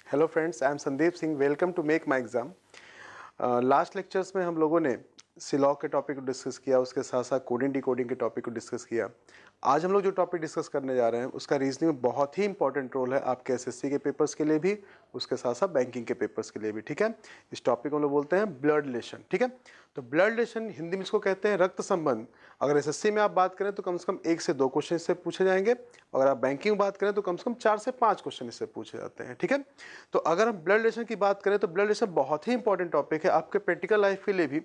Hello friends, I am Sandeep Singh. Welcome to make my exam. Last lectures में हम लोगों ने सिलॉग के टॉपिक को डिस्कस किया, उसके साथ साथ कोडिंग डिकोडिंग के टॉपिक को डिस्कस किया। आज हम लोग जो टॉपिक डिस्कस करने जा रहे हैं उसका रीजनिंग में बहुत ही इंपॉर्टेंट रोल है आपके एसएससी के पेपर्स के लिए भी, उसके साथ साथ बैंकिंग के पेपर्स के लिए भी। ठीक है, इस टॉपिक को हम लोग बोलते हैं ब्लड रिलेशन। ठीक है, तो ब्लड रिलेशन हिंदी में इसको कहते हैं रक्त संबंध। अगर एसएससी में आप बात करें तो कम से कम 1 से 2 क्वेश्चन इससे पूछे जाएंगे। अगर आप बैंकिंग में बात करें तो कम से कम 4 से 5 क्वेश्चन इससे पूछे जाते हैं। ठीक है, तो अगर हम ब्लड रिलेशन की बात करें तो ब्लड रिलेशन बहुत ही इंपॉर्टेंट टॉपिक है आपके प्रैक्टिकल लाइफ के लिए भी,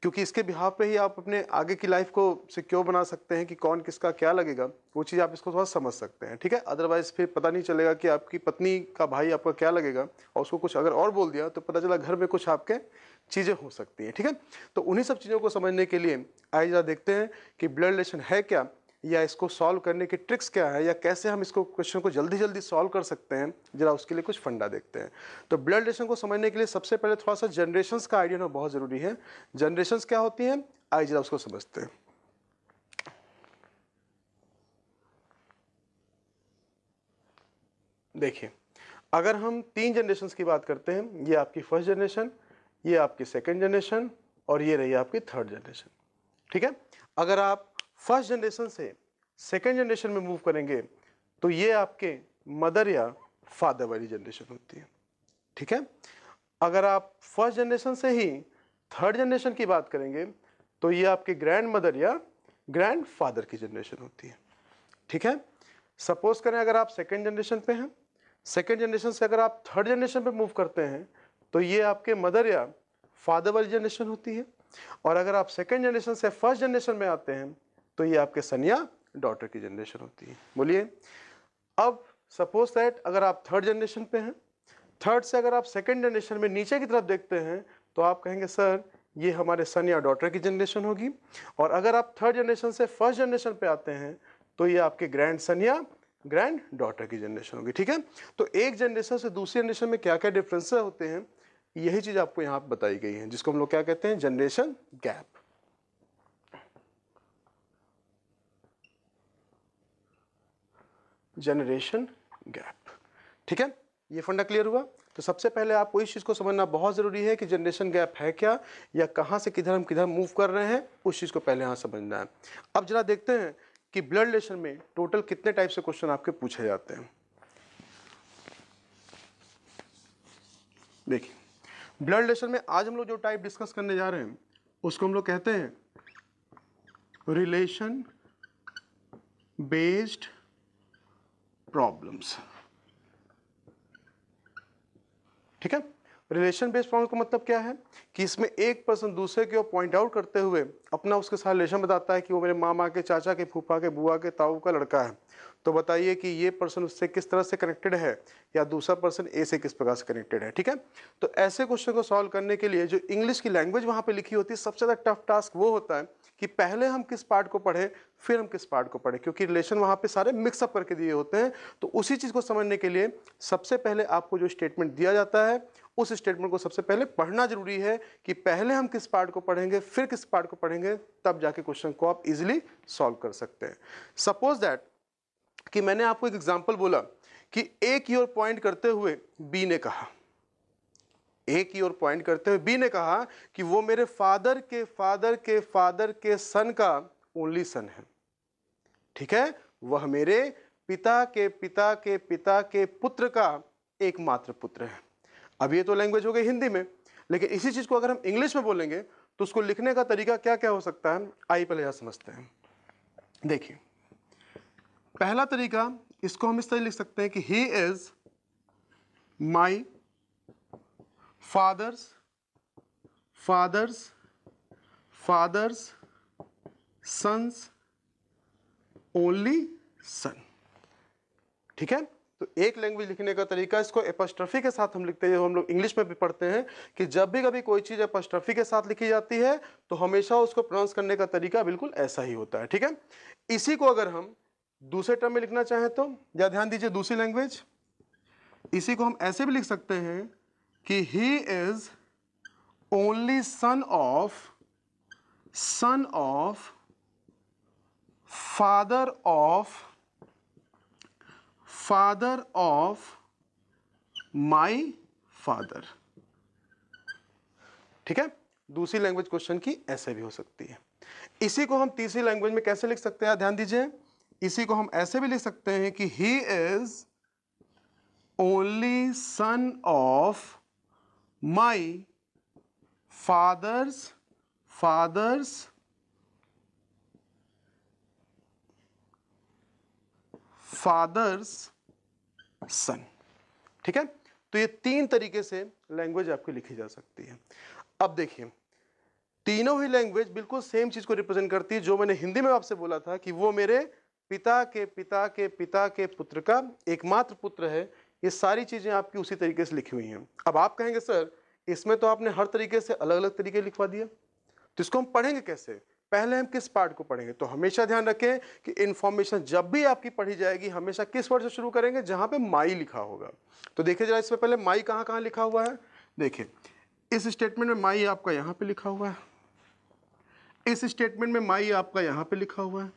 क्योंकि इसके बिहाफ पे ही आप अपने आगे की लाइफ को सिक्योर बना सकते हैं कि कौन किसका क्या लगेगा, वो चीज़ आप इसको थोड़ा समझ सकते हैं। ठीक है, अदरवाइज फिर पता नहीं चलेगा कि आपकी पत्नी का भाई आपका क्या लगेगा और उसको कुछ अगर और बोल दिया तो पता चला घर में कुछ आपके चीज़ें हो सकती हैं। ठीक है, तो उन्हीं सब चीज़ों को समझने के लिए आइए जरा देखते हैं कि ब्लड रिलेशन है क्या, या इसको सॉल्व करने की ट्रिक्स क्या है, या कैसे हम इसको क्वेश्चन को जल्दी जल्दी सॉल्व कर सकते हैं। जरा उसके लिए कुछ फंडा देखते हैं। तो ब्लड रिलेशन को समझने के लिए सबसे पहले थोड़ा सा जनरेशंस का आइडिया होना बहुत ज़रूरी है। जनरेशंस क्या होती हैं, आइए जरा उसको समझते हैं। देखिए, अगर हम 3 जनरेशंस की बात करते हैं, ये आपकी फर्स्ट जनरेशन, ये आपकी सेकेंड जनरेशन और ये रही आपकी थर्ड जनरेशन। ठीक है, अगर आप फर्स्ट जनरेशन से सेकेंड जनरेशन में मूव करेंगे तो ये आपके मदर या फादर वाली जनरेशन होती है। ठीक है, अगर आप फर्स्ट जनरेशन से ही थर्ड जनरेशन की बात करेंगे तो ये आपके ग्रैंड मदर या ग्रैंड फादर की जनरेशन होती है। ठीक है, सपोज करें अगर आप सेकेंड जनरेशन पे हैं, सेकेंड जनरेशन से अगर आप थर्ड जनरेशन पे मूव करते हैं तो ये आपके मदर या फादर वाली जनरेशन होती है। और अगर आप सेकेंड जनरेशन से फर्स्ट जनरेशन में आते हैं तो ये आपके सन या डॉटर की जनरेशन होती है। बोलिए, अब सपोज दैट अगर आप थर्ड जनरेशन पे हैं, थर्ड से अगर आप सेकेंड जनरेशन में नीचे की तरफ देखते हैं तो आप कहेंगे सर ये हमारे सन या डॉटर की जनरेशन होगी। और अगर आप थर्ड जनरेशन से फर्स्ट जनरेशन पे आते हैं तो ये आपके ग्रैंड सन या ग्रैंड डॉटर की जनरेशन होगी। ठीक है, तो एक जनरेशन से दूसरी जनरेशन में क्या क्या डिफरेंसेस होते हैं, यही चीज आपको यहाँ पे बताई गई है, जिसको हम लोग क्या कहते हैं, जनरेशन गैप। Generation gap. ठीक है, ये फंडा क्लियर हुआ। तो सबसे पहले आपको इस चीज़ को समझना बहुत ज़रूरी है कि जनरेशन गैप है क्या, या कहाँ से किधर हम किधर मूव कर रहे हैं, उस चीज़ को पहले यहाँ समझना है। अब जरा देखते हैं कि ब्लड रिलेशन में टोटल कितने टाइप से क्वेश्चन आपके पूछे जाते हैं। देखिए, ब्लड रिलेशन में आज हम लोग जो टाइप डिस्कस करने जा रहे हैं उसको हम लोग कहते हैं रिलेशन बेस्ड प्रॉब्लम्स। ठीक है, रिलेशन बेस्ड प्रॉब्लम का मतलब क्या है कि इसमें एक पर्सन दूसरे की ओर पॉइंट आउट करते हुए अपना उसके साथ रिलेशन बताता है कि वो मेरे मामा के, चाचा के, फूफा के, बुआ के, ताऊ का लड़का है। तो बताइए कि ये पर्सन उससे किस तरह से कनेक्टेड है, या दूसरा पर्सन ए से किस प्रकार से कनेक्टेड है। ठीक है, तो ऐसे क्वेश्चन को सॉल्व करने के लिए जो इंग्लिश की लैंग्वेज वहाँ पे लिखी होती है, सबसे ज़्यादा टफ टास्क वो होता है कि पहले हम किस पार्ट को पढ़े फिर हम किस पार्ट को पढ़े, क्योंकि रिलेशन वहाँ पे सारे मिक्सअप करके दिए होते हैं। तो उसी चीज़ को समझने के लिए सबसे पहले आपको जो स्टेटमेंट दिया जाता है उस स्टेटमेंट को सबसे पहले पढ़ना जरूरी है, कि पहले हम किस पार्ट को पढ़ेंगे फिर किस पार्ट को पढ़ेंगे, तब जाके क्वेश्चन को आप इजीली सॉल्व कर सकते हैं। सपोज दैट कि मैंने आपको एक एग्जांपल बोला कि ए की ओर पॉइंट करते हुए बी ने कहा, ए की ओर पॉइंट करते हुए बी ने कहा कि वो मेरे फादर के फादर के फादर के सन का ओनली सन है। ठीक है, वह मेरे पिता के पिता के पिता के पुत्र का एकमात्र पुत्र है। अब ये तो लैंग्वेज हो गई हिंदी में, लेकिन इसी चीज को अगर हम इंग्लिश में बोलेंगे तो उसको लिखने का तरीका क्या क्या हो सकता है, आइए पहले यह समझते हैं। देखिए, पहला तरीका, इसको हम इस तरह लिख सकते हैं कि he is my father's father's father's sons only son. ठीक है, तो एक लैंग्वेज लिखने का तरीका, इसको एपॉस्ट्रोफी के साथ हम लिखते हैं, हम लोग इंग्लिश में भी पढ़ते हैं कि जब भी कभी कोई चीज़ एपॉस्ट्रोफी के साथ लिखी जाती है तो हमेशा उसको प्रोनाउंस करने का तरीका बिल्कुल ऐसा ही होता है। ठीक है, इसी को अगर हम दूसरे टर्म में लिखना चाहें तो, या ध्यान दीजिए दूसरी लैंग्वेज, इसी को हम ऐसे भी लिख सकते हैं कि he is only son of father of my father. ठीक है, दूसरी लैंग्वेज क्वेश्चन की ऐसे भी हो सकती है। इसी को हम तीसरी लैंग्वेज में कैसे लिख सकते हैं, ध्यान दीजिए, इसी को हम ऐसे भी लिख सकते हैं कि he is only son of my father's son. ठीक है, तो ये तीन तरीके से लैंग्वेज आपकी लिखी जा सकती है। अब देखिए, तीनों ही लैंग्वेज बिल्कुल सेम चीज को रिप्रेजेंट करती है, जो मैंने हिंदी में आपसे बोला था कि वो मेरे पिता के पिता के पिता के पुत्र का एकमात्र पुत्र है। ये सारी चीजें आपकी उसी तरीके से लिखी हुई हैं। अब आप कहेंगे सर इसमें तो आपने हर तरीके से अलग अलग तरीके लिखवा दिया, तो इसको हम पढ़ेंगे कैसे, पहले हम किस पार्ट को पढ़ेंगे। तो हमेशा ध्यान रखें कि इंफॉर्मेशन जब भी आपकी पढ़ी जाएगी हमेशा किस वर्ड से शुरू करेंगे, जहां पे माई लिखा होगा। तो देखिए जरा, इसमें पहले माई कहां कहां लिखा हुआ है। देखिए इस स्टेटमेंट में माई आपका यहां पे लिखा हुआ है, इस स्टेटमेंट में माई आपका यहां पे लिखा हुआ है,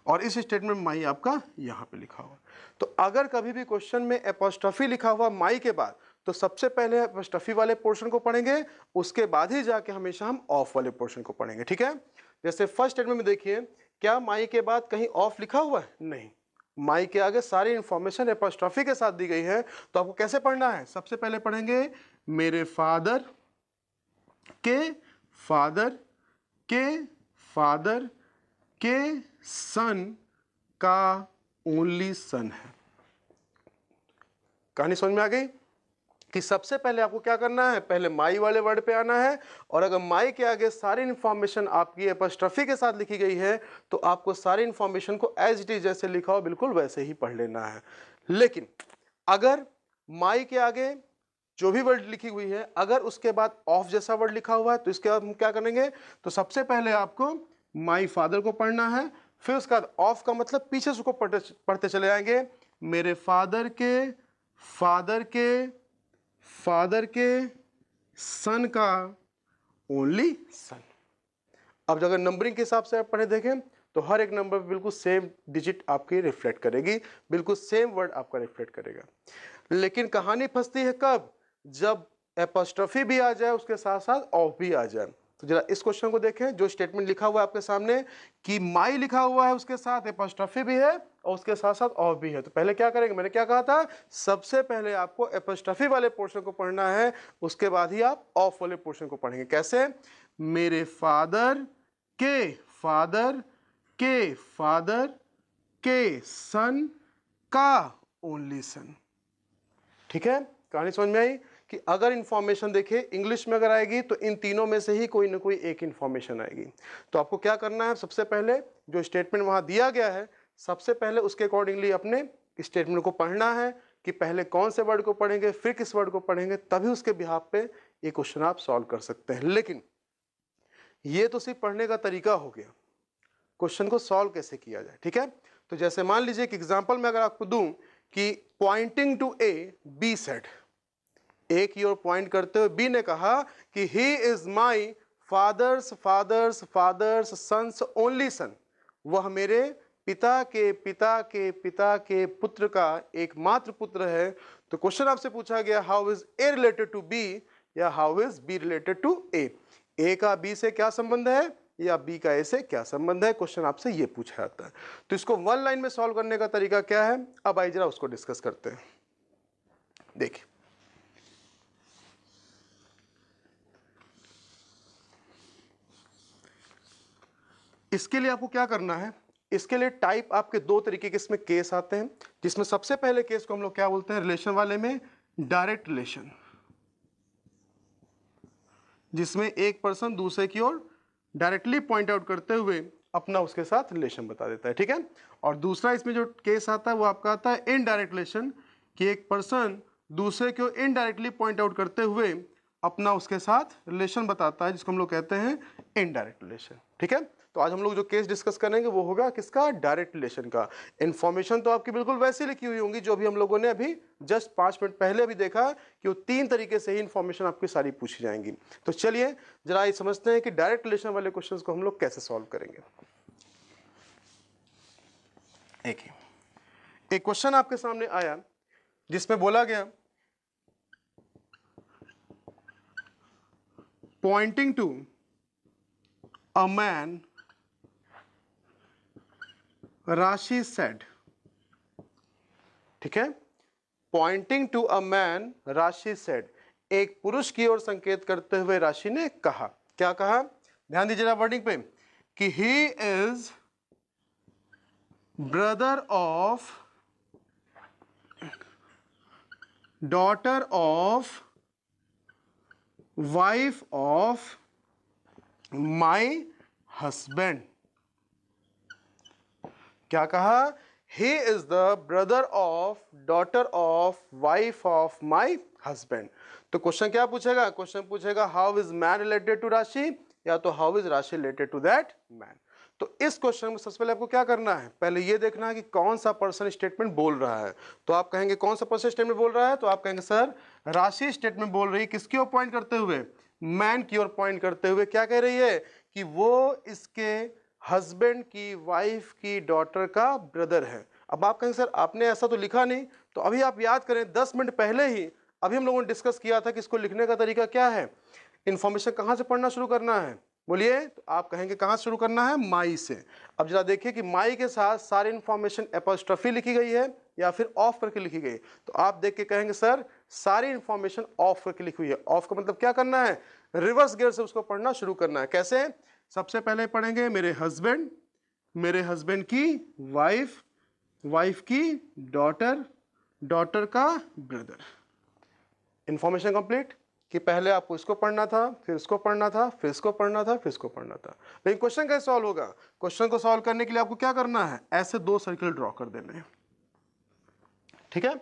और इस स्टेटमेंट में माई आपका यहां पे लिखा हुआ है। तो अगर कभी भी क्वेश्चन में एपोस्ट्रोफी लिखा हुआ माई के बाद, तो सबसे पहले एपोस्ट्रोफी वाले पोर्शन को पढ़ेंगे, उसके बाद ही जाके हमेशा हम ऑफ वाले पोर्शन को पढ़ेंगे। ठीक है, जैसे फर्स्ट स्टेटमेंट में देखिए, क्या माई के बाद कहीं ऑफ लिखा हुआ है, नहीं, माई के आगे सारी इंफॉर्मेशन एपोस्ट्रोफी के साथ दी गई है। तो आपको कैसे पढ़ना है, सबसे पहले पढ़ेंगे मेरे फादर के फादर के फादर के सन का ओनली सन है। कहानी समझ में आ गई कि सबसे पहले आपको क्या करना है, पहले माई वाले वर्ड पे आना है, और अगर माई के आगे सारी इंफॉर्मेशन आपकी एपोस्ट्रोफी के साथ लिखी गई है तो आपको सारी इंफॉर्मेशन को एज इट इज जैसे लिखा हो बिल्कुल वैसे ही पढ़ लेना है। लेकिन अगर माई के आगे जो भी वर्ड लिखी हुई है अगर उसके बाद ऑफ जैसा वर्ड लिखा हुआ है, तो इसके बाद हम क्या करेंगे, तो सबसे पहले आपको माई फादर को पढ़ना है, फिर उसके बाद ऑफ का मतलब पीछे से उसको पढ़ते चले जाएंगे, मेरे फादर के फादर के फादर के सन का ओनली सन। अब अगर नंबरिंग के हिसाब से आप पढ़े देखें तो हर एक नंबर पे बिल्कुल सेम डिजिट आपकी रिफ्लेक्ट करेगी, बिल्कुल सेम वर्ड आपका रिफ्लेक्ट करेगा। लेकिन कहानी फंसती है कब, जब एपोस्ट्रोफी भी आ जाए उसके साथ साथ ऑफ भी आ जाए। तो जरा इस क्वेश्चन को देखें, जो स्टेटमेंट लिखा हुआ है आपके सामने कि माई लिखा हुआ है, उसके साथ एपोस्ट्रोफी भी है और उसके साथ साथ ऑफ भी है। तो पहले क्या करेंगे, मैंने क्या कहा था, सबसे पहले आपको एपोस्ट्रोफी वाले पोर्शन को पढ़ना है, उसके बाद ही आप ऑफ वाले पोर्शन को पढ़ेंगे। कैसे, मेरे फादर के फादर के फादर के सन का ओनली सन। ठीक है, कहानी समझ में आई कि अगर इंफॉर्मेशन देखे इंग्लिश में अगर आएगी तो इन तीनों में से ही कोई ना कोई एक इंफॉर्मेशन आएगी। तो आपको क्या करना है, सबसे पहले जो स्टेटमेंट वहां दिया गया है सबसे पहले उसके अकॉर्डिंगली अपने स्टेटमेंट को पढ़ना है कि पहले कौन से वर्ड को पढ़ेंगे फिर किस वर्ड को पढ़ेंगे, तभी उसके बिहाफ पे ये क्वेश्चन आप सॉल्व कर सकते हैं। लेकिन ये तो सिर्फ पढ़ने का तरीका हो गया, क्वेश्चन को सॉल्व कैसे किया जाए। ठीक है, तो जैसे मान लीजिए कि एग्जांपल में अगर आपको दूं कि pointing to A B said, A की ओर पॉइंट करते हुए बी ने कहा कि he is my father's father's father's sons only son, वह मेरे पिता के पिता के पिता के पुत्र का एकमात्र पुत्र है। तो क्वेश्चन आपसे पूछा गया how is A related to B या how is B related to A, A का बी से क्या संबंध है या बी का ए से क्या संबंध है, क्वेश्चन आपसे ये पूछा जाता है। तो इसको वन लाइन में सॉल्व करने का तरीका क्या है, अब आइए जरा उसको डिस्कस करते हैं। देखिए इसके लिए आपको क्या करना है, इसके लिए टाइप आपके दो तरीके के इसमें केस आते हैं, जिसमें सबसे पहले केस को हम लोग क्या बोलते हैं, रिलेशन वाले में डायरेक्ट रिलेशन, जिसमें एक पर्सन दूसरे की ओर डायरेक्टली पॉइंट आउट करते हुए अपना उसके साथ रिलेशन बता देता है। ठीक है, और दूसरा इसमें जो केस आता है वो आपका आता है इनडायरेक्ट रिलेशन, कि एक पर्सन दूसरे को इनडायरेक्टली पॉइंट आउट करते हुए अपना उसके साथ रिलेशन बताता है, जिसको हम लोग कहते हैं इनडायरेक्ट रिलेशन। ठीक है, तो आज हम लोग जो केस डिस्कस करेंगे वो होगा किसका, डायरेक्ट रिलेशन का। इन्फॉर्मेशन तो आपकी बिल्कुल वैसी लिखी हुई होंगी जो भी हम लोगों ने अभी जस्ट 5 मिनट पहले अभी देखा कि वो तीन तरीके से ही इन्फॉर्मेशन आपकी सारी पूछी जाएंगी। तो चलिए जरा ये समझते हैं कि डायरेक्ट रिलेशन वाले क्वेश्चंस को हम लोग कैसे सॉल्व करेंगे। एक क्वेश्चन आपके सामने आया जिसमें बोला गया पॉइंटिंग टू अ मैन, राशि सेड, ठीक है, पॉइंटिंग टू अ मैन, राशि सेड, एक पुरुष की ओर संकेत करते हुए राशि ने कहा। क्या कहा? ध्यान दीजिएगा वर्डिंग पे कि he is brother of, daughter of, wife of my husband. क्या कहा? He is the brother of, daughter of, wife of my husband. तो क्वेश्चन क्या पूछेगा? क्वेश्चन पूछेगा how is man related to Rashi, या तो how is Rashi related to that man. तो इस क्वेश्चन में सबसे पहले आपको क्या करना है? पहले ये देखना है कि कौन सा पर्सन स्टेटमेंट बोल रहा है। तो आप कहेंगे कौन सा पर्सन स्टेटमेंट बोल रहा है? तो आप कहेंगे सर राशि स्टेटमेंट बोल रही है, किसकी ओर पॉइंट करते हुए? मैन की ओर पॉइंट करते हुए। क्या कह रही है? कि वो इसके हस्बैंड की, वाइफ की, डॉटर का ब्रदर है। अब आप कहेंगे सर आपने ऐसा तो लिखा नहीं। तो अभी आप याद करें 10 मिनट पहले ही अभी हम लोगों ने डिस्कस किया था कि इसको लिखने का तरीका क्या है, इंफॉर्मेशन कहाँ से पढ़ना शुरू करना है। बोलिए। तो आप कहेंगे कहाँ शुरू करना है? माई से। अब जरा देखिए कि माई के साथ सारी इंफॉर्मेशन एपोस्ट्रोफी लिखी गई है या फिर ऑफ करके लिखी गई। तो आप देख के कहेंगे सर सारी इंफॉर्मेशन ऑफ करके लिखी हुई है। ऑफ का मतलब क्या करना है? रिवर्स गियर से उसको पढ़ना शुरू करना है। कैसे? सबसे पहले पढ़ेंगे मेरे हस्बैंड, मेरे हस्बैंड की वाइफ, वाइफ की डॉटर, डॉटर का ब्रदर। इंफॉर्मेशन कंप्लीट कि पहले आपको इसको पढ़ना था, फिर इसको पढ़ना था, फिर इसको पढ़ना था, फिर इसको पढ़ना था। लेकिन क्वेश्चन कैसे सॉल्व होगा? क्वेश्चन को सॉल्व करने के लिए आपको क्या करना है? ऐसे 2 सर्किल ड्रॉ कर देने हैं। ठीक है,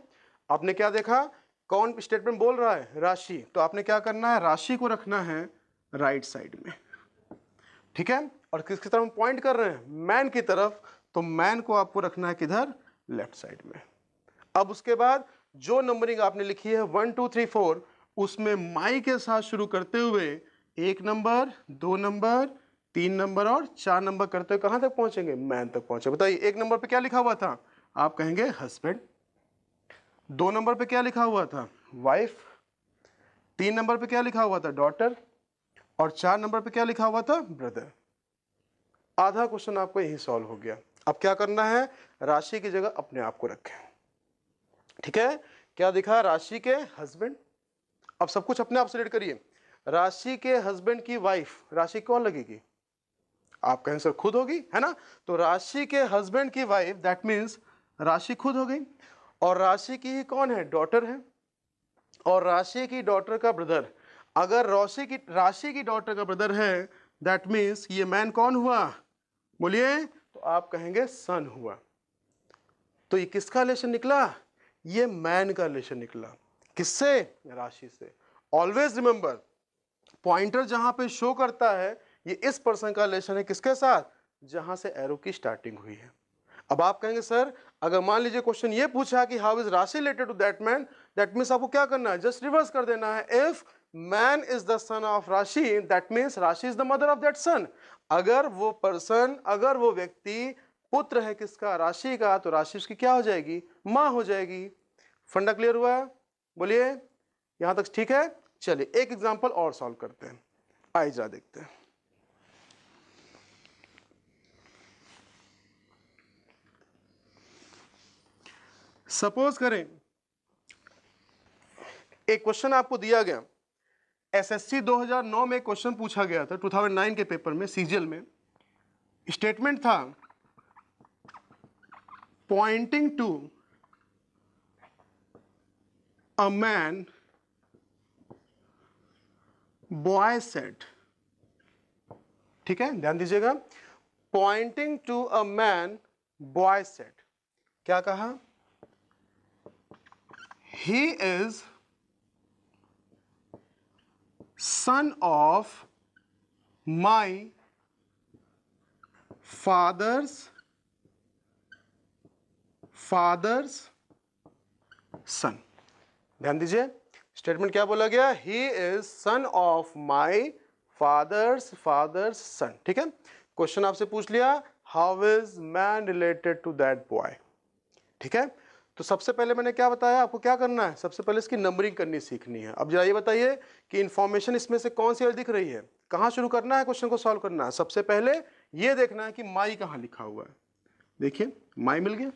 आपने क्या देखा? कौन स्टेटमेंट बोल रहा है? राशि। तो आपने क्या करना है? राशि को रखना है राइट साइड में। ठीक है, और किसकी तरफ हम पॉइंट कर रहे हैं? मैन की तरफ। तो मैन को आपको रखना है किधर? लेफ्ट साइड में। अब उसके बाद जो नंबरिंग आपने लिखी है 1 2 3 4, उसमें माई के साथ शुरू करते हुए 1 नंबर, 2 नंबर, 3 नंबर और 4 नंबर करते हुए कहां तक पहुंचेंगे? मैन तक पहुंचे। बताइए 1 नंबर पे क्या लिखा हुआ था? आप कहेंगे हस्बैंड। 2 नंबर पे क्या लिखा हुआ था? वाइफ। 3 नंबर पे क्या लिखा हुआ था? डॉटर। और 4 नंबर पे क्या लिखा हुआ था? ब्रदर। आधा क्वेश्चन आपको यही सॉल्व हो गया। अब क्या करना है? राशि की जगह अपने आप को रखें। ठीक है, क्या दिखा? राशि के हस्बैंड। अब सब कुछ अपने आप से रिलेट करिए। राशि के हस्बैंड की वाइफ, राशि कौन लगेगी? आप कहें सर खुद होगी, है ना? तो राशि के हस्बैंड की वाइफ, दैट मीन्स राशि खुद हो गई। और राशि की ही कौन है? डॉटर है। और राशि की डॉटर का ब्रदर। अगर राशि की डॉटर का ब्रदर है, दैट मीन्स ये मैन कौन हुआ? बोलिए। तो आप कहेंगे सन हुआ। तो ये किसका रिलेशन निकला? ये मैन का रिलेशन निकला। किससे? राशि से। ऑलवेज रिमेंबर, पॉइंटर जहां पे शो करता है ये इस पर्सन का रिलेशन है किसके साथ? जहां से एरो की स्टार्टिंग हुई है। अब आप कहेंगे सर अगर मान लीजिए क्वेश्चन ये पूछा कि how is Rashi related to that man, that means आपको क्या करना है? जस्ट रिवर्स कर देना है। If man is the son of Rashi, that means Rashi is the mother of that son. अगर वो पर्सन, अगर वो व्यक्ति पुत्र है किसका? राशि का, तो राशि उसकी क्या हो जाएगी? मां हो जाएगी। फंडा क्लियर हुआ? बोलिए, यहां तक ठीक है? चलिए एक एग्जांपल और सॉल्व करते हैं। आइए जरा देखते हैं। सपोज करें एक क्वेश्चन आपको दिया गया, एसएससी 2009 में क्वेश्चन पूछा गया था, 2009 के पेपर में, सीजीएल में। स्टेटमेंट था pointing to a man, boy said. ठीक है, ध्यान दीजिएगा। Pointing to a man, boy said. क्या कहा? He is son of my father's son। ध्यान दीजिए, स्टेटमेंट क्या बोला गया? He is son of my father's son. ठीक है, क्वेश्चन आपसे पूछ लिया how is man related to that boy. ठीक है, तो सबसे पहले मैंने क्या बताया, आपको क्या करना है, सबसे पहले इसकी नंबरिंग करनी सीखनी है। अब जरा ये बताइए कि इंफॉर्मेशन इसमें से कौन सी दिख रही है, कहाँ शुरू करना है क्वेश्चन को सॉल्व करना है। सबसे पहले ये देखना है कि माई कहाँ लिखा हुआ है। देखिए माई मिल गया।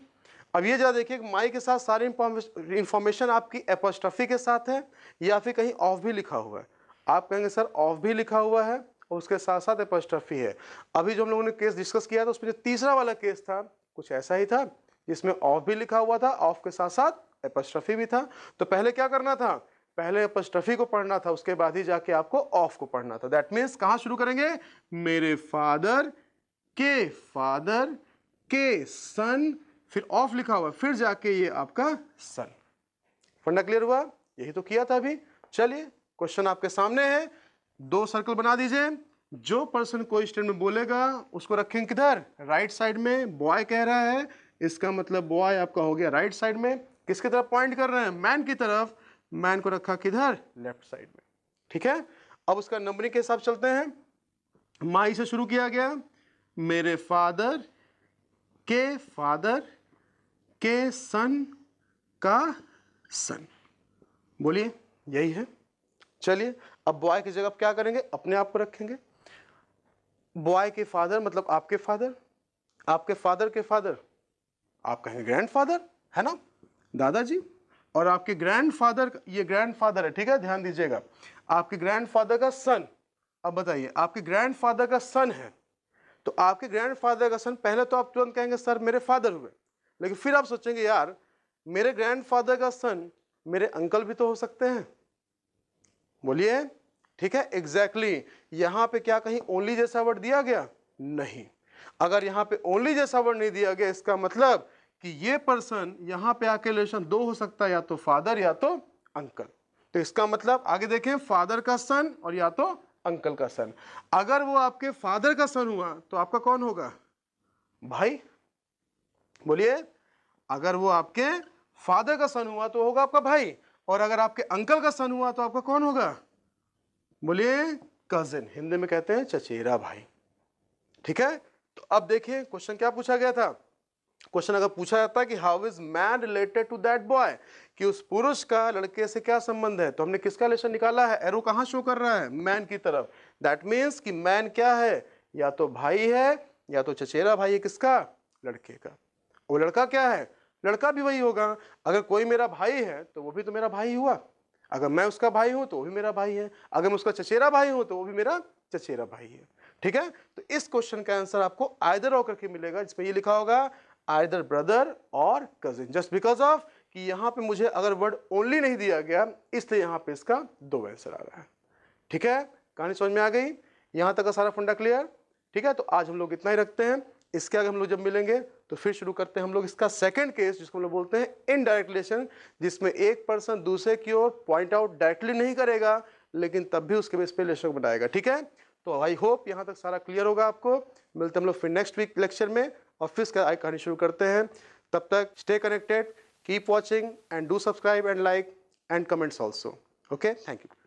अब ये जरा देखिए माई के साथ सारी इंफॉर्मेशन आपकी एपोस्ट्रोफी के साथ है या फिर कहीं ऑफ भी लिखा हुआ है। आप कहेंगे सर ऑफ भी लिखा हुआ है और उसके साथ साथ एपोस्ट्रोफी है। अभी जो हम लोगों ने केस डिस्कस किया था उसमें जो तीसरा वाला केस था कुछ ऐसा ही था, जिसमें ऑफ भी लिखा हुआ था, ऑफ के साथ साथ एपोस्ट्रोफी भी था। तो पहले क्या करना था, पहले एपोस्ट्रोफी को पढ़ना था, उसके बाद ही जाके आपको ऑफ को पढ़ना था। दैट मीन्स कहाँ शुरू करेंगे, मेरे फादर के सन, फिर ऑफ लिखा हुआ, फिर जाके ये आपका सन। फंडा क्लियर हुआ, यही तो किया था अभी। चलिए क्वेश्चन आपके सामने है, 2 सर्कल बना दीजिए। जो पर्सन कोई स्टेटमेंट बोलेगा उसको रखेंगे किधर, राइट साइड में। बॉय कह रहा है, इसका मतलब बॉय आपका हो गया राइट साइड में। किसकी तरफ पॉइंट कर रहे हैं, मैन की तरफ। मैन को रखा किधर, लेफ्ट साइड में। ठीक है, अब उसका नंबरिंग के हिसाब चलते हैं। माई से शुरू किया गया, मेरे फादर के सन का सन। बोलिए यही है। चलिए अब बॉय की जगह क्या करेंगे, अपने आप को रखेंगे। बॉय के फादर मतलब आपके फादर, आपके फादर के फादर आप कहेंगे ग्रैंडफादर, है ना, दादाजी। और आपके ग्रैंडफादर, ये ग्रैंडफादर है, ठीक है, ध्यान दीजिएगा। आपके ग्रैंडफादर का सन। अब बताइए आपके ग्रैंडफादर का सन है, तो आपके ग्रैंडफादर का सन, पहले तो आप तुरंत कहेंगे सर मेरे फादर हुए, लेकिन फिर आप सोचेंगे यार मेरे ग्रैंडफादर का सन मेरे अंकल भी तो हो सकते हैं। बोलिए, ठीक है, एग्जैक्टली। यहां पे क्या कहीं ओनली जैसा वर्ड दिया गया, नहीं। अगर यहां पे ओनली जैसा वर्ड नहीं दिया गया, इसका मतलब कि ये पर्सन यहां पे आके रिलेशन 2 हो सकता है, या तो फादर या तो अंकल। तो इसका मतलब आगे देखें, फादर का सन और या तो अंकल का सन। अगर वो आपके फादर का सन हुआ तो आपका कौन होगा, भाई। बोलिए, अगर वो आपके फादर का सन हुआ तो होगा आपका भाई, और अगर आपके अंकल का सन हुआ तो आपका कौन होगा, बोलिए कजिन। हिंदी में कहते हैं चचेरा भाई। ठीक है, तो अब देखिए क्वेश्चन क्या पूछा गया था। क्वेश्चन अगर पूछा जाता है कि how is man related to that boy, कि उस पुरुष का लड़के से क्या संबंध है, तो हमने किसका रिलेशन निकाला है, एरो कहां शो कर रहा है, मैन की तरफ। दैट मीन्स कि मैन क्या है, या तो भाई है या तो चचेरा भाई है, किसका, लड़के का। वो लड़का क्या है, लड़का भी वही होगा। अगर कोई मेरा भाई है तो वो भी तो मेरा भाई हुआ, अगर मैं उसका भाई हूं तो वो भी मेरा भाई है, अगर मैं उसका चचेरा भाई हूं तो वो भी मेरा चचेरा भाई है। ठीक है, तो इस क्वेश्चन का आंसर आपको आइदर और करके मिलेगा, जिसमें ये लिखा होगा आइदर ब्रदर और कजिन, जस्ट बिकॉज ऑफ कि यहां पे मुझे अगर वर्ड ओनली नहीं दिया गया, इसलिए यहां पे इसका 2 आंसर आ रहा है। ठीक है, कहानी समझ में आ गई, यहां तक का सारा फंडा क्लियर। ठीक है, तो आज हम लोग इतना ही रखते हैं। इसके आगे हम लोग जब मिलेंगे तो फिर शुरू करते हैं हम लोग इसका सेकंड केस, जिसको हम लोग बोलते हैं इनडायरेक्ट रिलेशन, जिसमें एक पर्सन दूसरे की ओर पॉइंट आउट डायरेक्टली नहीं करेगा, लेकिन तब भी उसके बेस पे रिलेशन बनाएगा। ठीक है, तो आई होप यहां तक सारा क्लियर होगा आपको। मिलते हैं हम लोग फिर नेक्स्ट वीक लेक्चर में, और फिर इसका कहानी शुरू करते हैं। तब तक stay connected, keep watching and do subscribe and like and comments also. Okay, thank you.